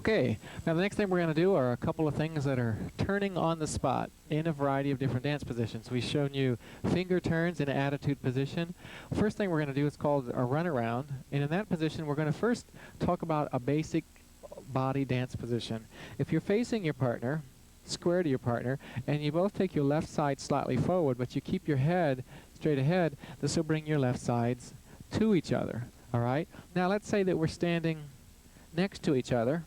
Okay, now the next thing we're going to do are a couple of things that are turning on the spot in a variety of different dance positions. We've shown you finger turns in attitude position. First thing we're going to do is called a runaround, and in that position we're going to first talk about a basic body dance position. If you're facing your partner, square to your partner, and you both take your left side slightly forward, but you keep your head straight ahead, this will bring your left sides to each other. All right? Now let's say that we're standing next to each other,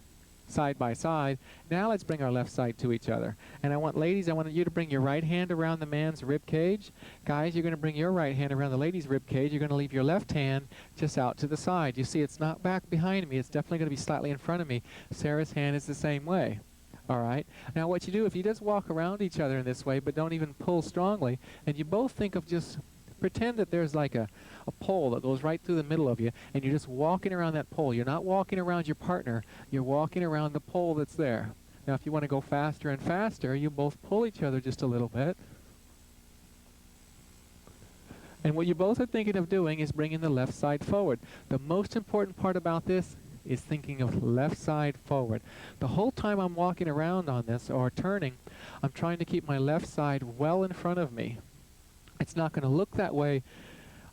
side by side. Now let's bring our left side to each other. And I want ladies, I want you to bring your right hand around the man's rib cage. Guys, you're going to bring your right hand around the lady's rib cage. You're going to leave your left hand just out to the side. You see, it's not back behind me. It's definitely going to be slightly in front of me. Sarah's hand is the same way. All right. Now what you do, if you just walk around each other in this way, but don't even pull strongly, and you both think of just pretend that there's like a pole that goes right through the middle of you, and you're just walking around that pole. You're not walking around your partner. You're walking around the pole that's there. Now, if you want to go faster and faster, you both pull each other just a little bit. And what you both are thinking of doing is bringing the left side forward. The most important part about this is thinking of left side forward. The whole time I'm walking around on this or turning, I'm trying to keep my left side well in front of me. It's not going to look that way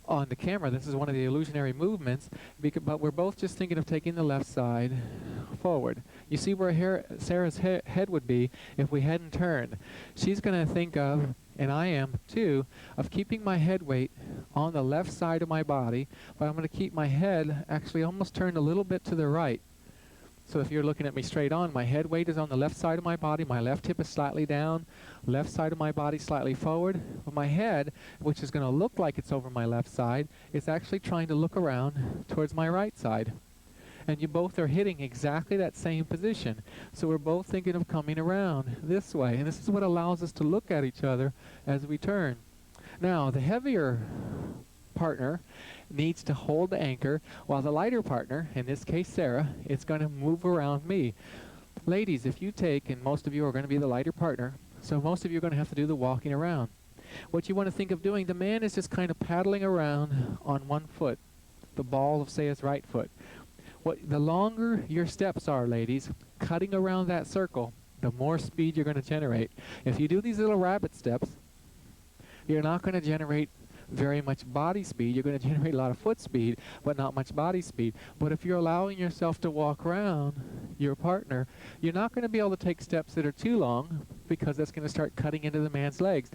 on the camera. This is one of the illusionary movements, but we're both just thinking of taking the left side forward. You see where Sarah's head would be if we hadn't turned. She's going to think of, and I am too, of keeping my head weight on the left side of my body, but I'm going to keep my head actually almost turned a little bit to the right. So if you're looking at me straight on, my head weight is on the left side of my body, my left hip is slightly down, left side of my body slightly forward, but my head, which is going to look like it's over my left side, is actually trying to look around towards my right side. And you both are hitting exactly that same position. So we're both thinking of coming around this way, and this is what allows us to look at each other as we turn. Now, the heavier partner needs to hold the anchor, while the lighter partner, in this case Sarah, is going to move around me. Ladies, if you take, and most of you are going to be the lighter partner, so most of you are going to have to do the walking around. What you want to think of doing, the man is just kind of paddling around on one foot, the ball of, say, his right foot. The longer your steps are, ladies, cutting around that circle, the more speed you're going to generate. If you do these little rabbit steps, you're not going to generate very much body speed. You're going to generate a lot of foot speed, but not much body speed. But if you're allowing yourself to walk around your partner, you're not going to be able to take steps that are too long, because that's going to start cutting into the man's legs.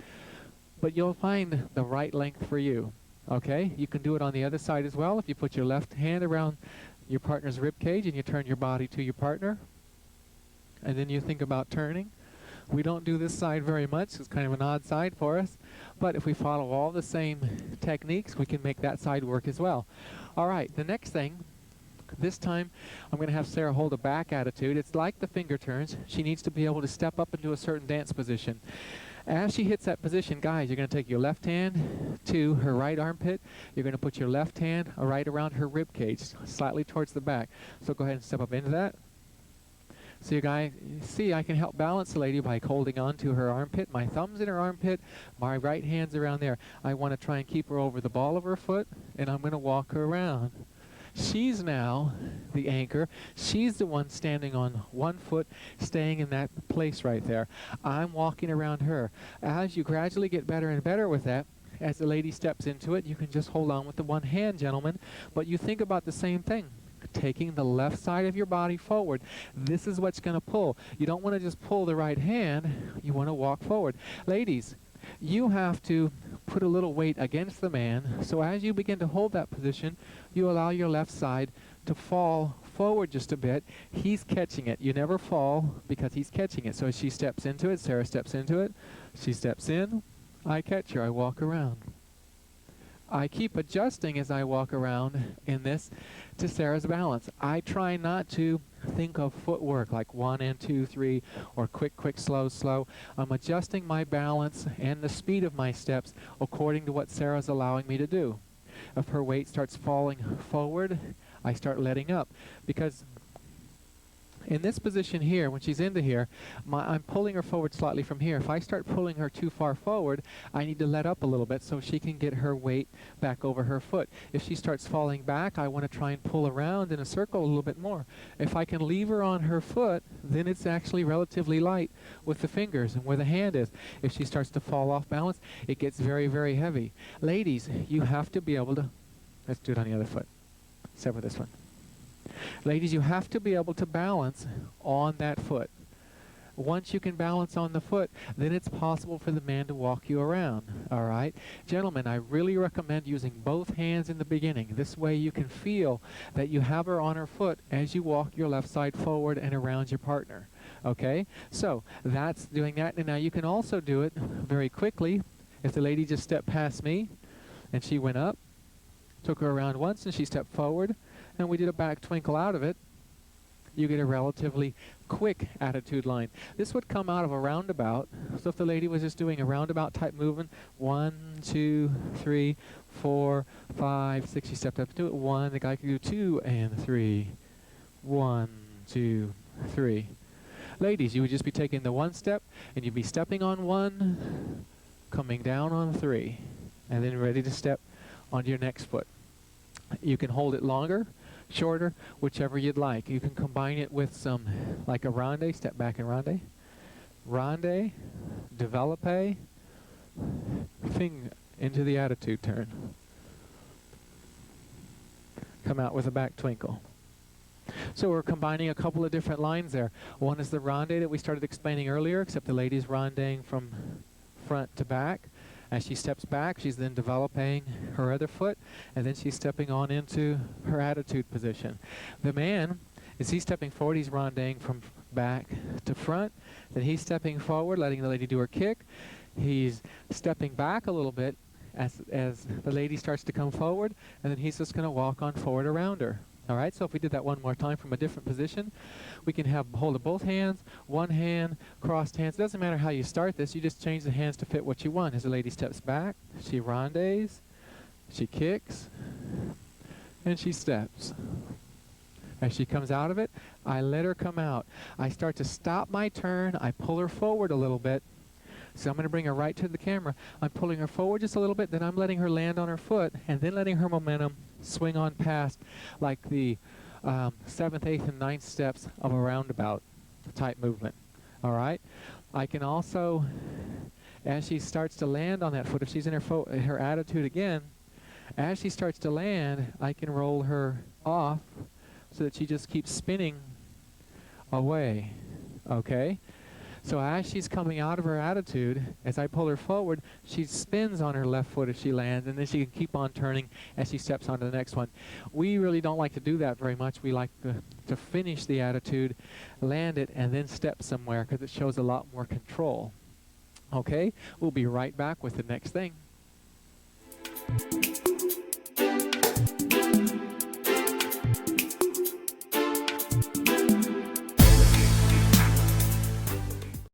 But you'll find the right length for you. Okay? You can do it on the other side as well. If you put your left hand around your partner's rib cage and you turn your body to your partner, and then you think about turning. We don't do this side very much. It's kind of an odd side for us. But if we follow all the same techniques, we can make that side work as well. All right, the next thing, this time I'm going to have Sarah hold a back attitude. It's like the finger turns. She needs to be able to step up into a certain dance position. As she hits that position, guys, you're going to take your left hand to her right armpit. You're going to put your left hand right around her rib cage, slightly towards the back. So go ahead and step up into that. So you guys see, I can help balance the lady by holding on to her armpit. My thumb's in her armpit, my right hand's around there. I want to try and keep her over the ball of her foot, and I'm going to walk her around. She's now the anchor. She's the one standing on one foot, staying in that place right there. I'm walking around her. As you gradually get better and better with that, as the lady steps into it, you can just hold on with the one hand, gentlemen, but you think about the same thing. Taking the left side of your body forward. This is what's going to pull. You don't want to just pull the right hand. You want to walk forward. Ladies, you have to put a little weight against the man. So as you begin to hold that position, you allow your left side to fall forward just a bit. He's catching it. You never fall because he's catching it. So as she steps into it, Sarah steps into it. She steps in. I catch her. I walk around. I keep adjusting as I walk around in this to Sarah's balance. I try not to think of footwork like 1 and 2, 3, or quick, quick, slow, slow. I'm adjusting my balance and the speed of my steps according to what Sarah's allowing me to do. If her weight starts falling forward, I start letting up, because In this position here, when she's into here, I'm pulling her forward slightly from here. If I start pulling her too far forward, I need to let up a little bit so she can get her weight back over her foot. If she starts falling back, I want to try and pull around in a circle a little bit more. If I can leave her on her foot, then it's actually relatively light with the fingers and where the hand is. If she starts to fall off balance, it gets very, very heavy. Ladies, you have to be able to, let's do it on the other foot, except for this one. Ladies, you have to be able to balance on that foot. Once you can balance on the foot, then it's possible for the man to walk you around, all right? Gentlemen, I really recommend using both hands in the beginning. This way you can feel that you have her on her foot as you walk your left side forward and around your partner, okay? So that's doing that. And now you can also do it very quickly. If the lady just stepped past me and she went up, took her around once and she stepped forward, and we did a back twinkle out of it, you get a relatively quick attitude line. This would come out of a roundabout. So if the lady was just doing a roundabout type movement, 1, 2, 3, 4, 5, 6, she stepped up to it, 1, the guy could do 2 and 3, 1, 2, 3. Ladies, you would just be taking the 1 step, and you'd be stepping on 1, coming down on 3, and then ready to step onto your next foot. You can hold it longer, shorter, whichever you'd like. You can combine it with some, like a ronde, step back and ronde, ronde, developpe, thing into the attitude turn. Come out with a back twinkle. So we're combining a couple of different lines there. One is the ronde that we started explaining earlier, except the lady's ronding from front to back. As she steps back, she's then developing her other foot, and then she's stepping on into her attitude position. The man, as he's stepping forward, he's ronding from back to front. Then he's stepping forward, letting the lady do her kick. He's stepping back a little bit as the lady starts to come forward, and then he's just going to walk on forward around her. All right, so if we did that one more time from a different position, we can have hold of both hands, one hand, crossed hands. It doesn't matter how you start this, you just change the hands to fit what you want. As the lady steps back, she rondes, she kicks, and she steps. As she comes out of it, I let her come out. I start to stop my turn, I pull her forward a little bit. So I'm going to bring her right to the camera. I'm pulling her forward just a little bit, then I'm letting her land on her foot, and then letting her momentum swing on past like the 7th, 8th, and 9th steps of a roundabout type movement. All right? I can also, as she starts to land on that foot, if she's in her attitude again, as she starts to land, I can roll her off so that she just keeps spinning away. Okay? So as she's coming out of her attitude, as I pull her forward, she spins on her left foot as she lands, and then she can keep on turning as she steps onto the next one. We really don't like to do that very much. We like to finish the attitude, land it, and then step somewhere because it shows a lot more control. Okay? We'll be right back with the next thing.